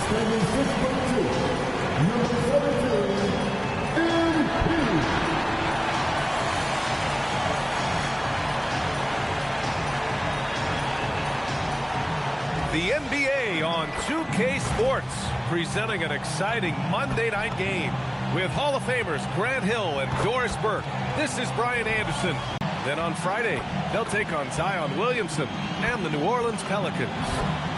Standing 6'2", number 17, MP. The NBA on 2K Sports, presenting an exciting Monday night game with Hall of Famers Grant Hill and Doris Burke. This is Brian Anderson. Then on Friday, they'll take on Zion Williamson and the New Orleans Pelicans.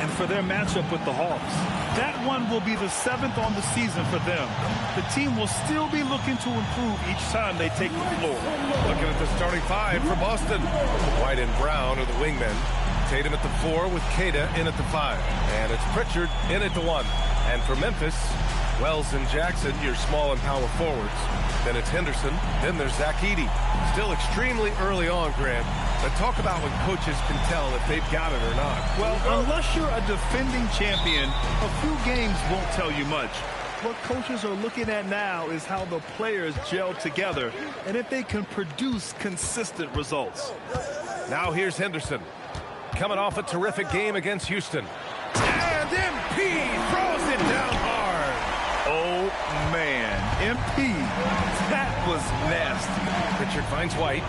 And for their matchup with the Hawks, that one will be the 7th on the season for them. The team will still be looking to improve each time they take the floor. Looking at the starting five for Boston. White and Brown are the wingmen. Tatum at the 4 with Queta in at the 5. And it's Pritchard in at the 1. And for Memphis, Wells and Jackson, your small and power forwards. Then it's Henderson. Then there's Zach Edey. Still extremely early on, Grant. But talk about when coaches can tell if they've got it or not. Well, unless you're a defending champion, a few games won't tell you much. What coaches are looking at now is how the players gel together and if they can produce consistent results. Now here's Henderson. Coming off a terrific game against Houston. And MP throws it down hard. Oh, man. MP, that was nasty. Pritchard finds White.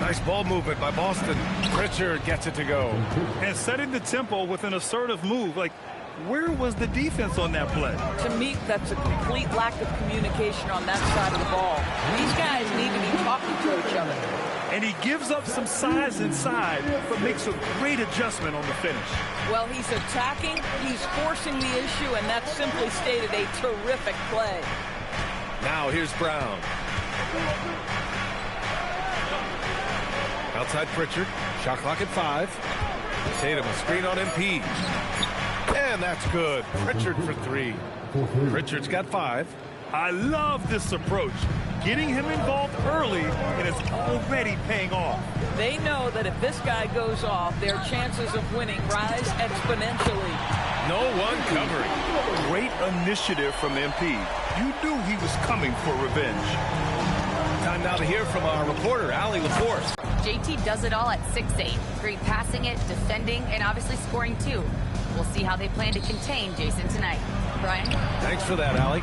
Nice ball movement by Boston. Pritchard gets it to go. And setting the tempo with an assertive move. Like, where was the defense on that play? To me, that's a complete lack of communication on that side of the ball. These guys need to be talking to each other. And he gives up some size inside, but makes a great adjustment on the finish. Well, he's attacking, he's forcing the issue, and that's simply stated a terrific play. Now here's Brown. Outside Pritchard. Shot clock at 5. Tatum, a screen on MP. And that's good. Pritchard for 3. Pritchard's got 5. I love this approach. Getting him involved early, and it's already paying off. They know that if this guy goes off, their chances of winning rise exponentially. No one covering. Great initiative from MP. You knew he was coming for revenge. Time now to hear from our reporter, Allie LaForce. JT does it all at 6'8". Great passing it, defending, and obviously scoring too. We'll see how they plan to contain Jason tonight. Brian? Thanks for that, Allie.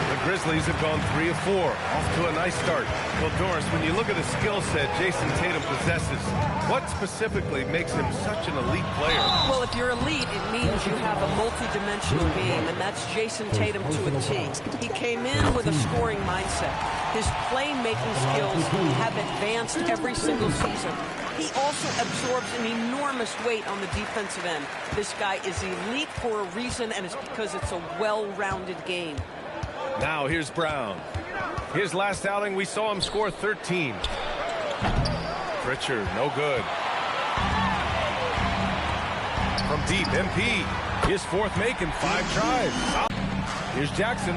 The Grizzlies have gone 3 of 4, off to a nice start. Well, Doris, when you look at the skill set Jason Tatum possesses, what specifically makes him such an elite player? Well, if you're elite, it means you have a multi-dimensional game, and that's Jason Tatum to a T. He came in with a scoring mindset. His playmaking skills have advanced every single season. He also absorbs an enormous weight on the defensive end. This guy is elite for a reason, and it's because it's a well-rounded game. Now here's Brown. His last outing, we saw him score 13. Pritchard, no good. From deep, MP. His 4th make in 5 tries. Here's Jackson.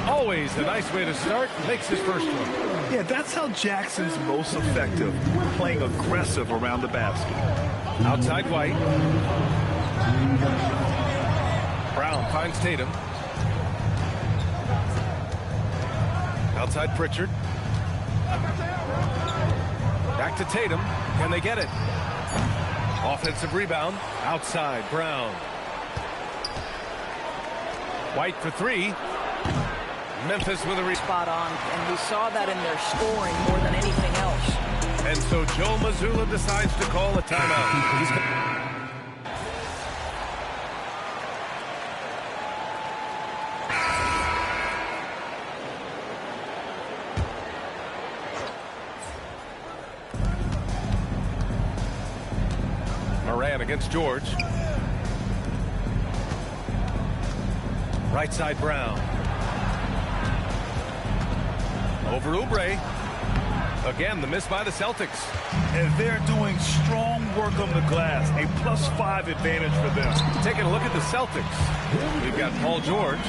Always a nice way to start. Makes his first one. Yeah, that's how Jackson's most effective, playing aggressive around the basket. Outside White. Brown finds Tatum. Outside Pritchard. Back to Tatum. Can they get it? Offensive rebound. Outside Brown. White for 3. Memphis with a spot on, and we saw that in their scoring more than anything else. And so Joe Mazzulla decides to call a timeout. Moran against George. Right side Brown. Over Oubre. Again, the miss by the Celtics. And they're doing strong work on the glass. A +5 advantage for them. Taking a look at the Celtics. We've got Paul George.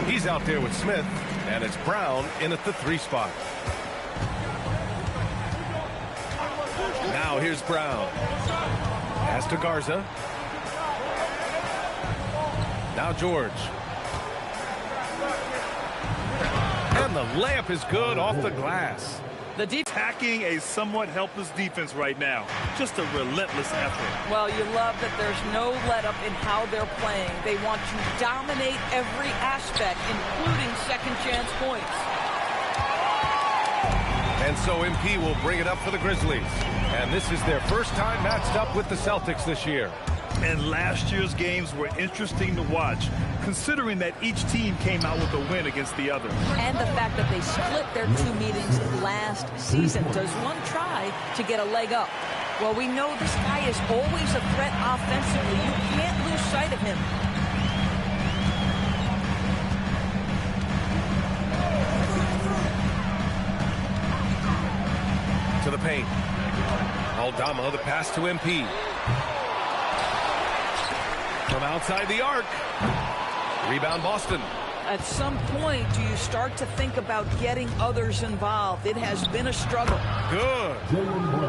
He's out there with Smith. And it's Brown in at the 3 spot. Now here's Brown. Pass to Garza. Now George. And the layup is good off the glass. The defense attacking a somewhat helpless defense right now. Just a relentless effort. Well, you love that there's no let-up in how they're playing. They want to dominate every aspect, including second-chance points. And so MP will bring it up for the Grizzlies. And this is their first time matched up with the Celtics this year. And last year's games were interesting to watch, considering that each team came out with a win against the other. And the fact that they split their 2 meetings last season. Does one try to get a leg up? Well, we know this guy is always a threat offensively. You can't lose sight of him. To the paint. Aldama, the pass to MP. From outside the arc. Rebound Boston. At some point, do you start to think about getting others involved? It has been a struggle. Good.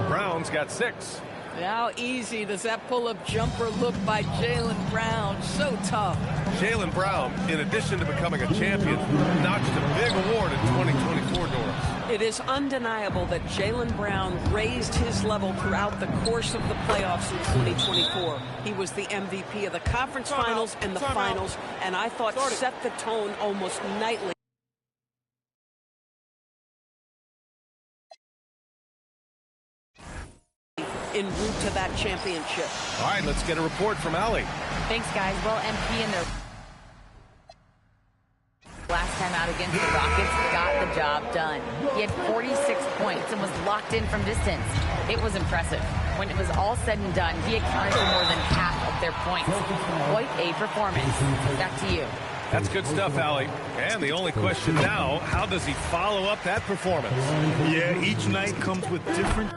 Brown's got 6. How easy does that pull-up jumper look by Jaylen Brown? So tough. Jaylen Brown, in addition to becoming a champion, notched a big award in 2024, Doris. It is undeniable that Jaylen Brown raised his level throughout the course of the playoffs in 2024. He was the MVP of the conference finals and the finals, and I thought set the tone almost nightly. En route to that championship. All right, let's get a report from Allie. Thanks, guys. Well, MP in their last time out against the Rockets got the job done. He had 46 points and was locked in from distance. It was impressive. When it was all said and done, he accounted for more than half of their points. Quite a performance. Back to you. That's good stuff, Allie. And the only question now, how does he follow up that performance? Yeah, each night comes with different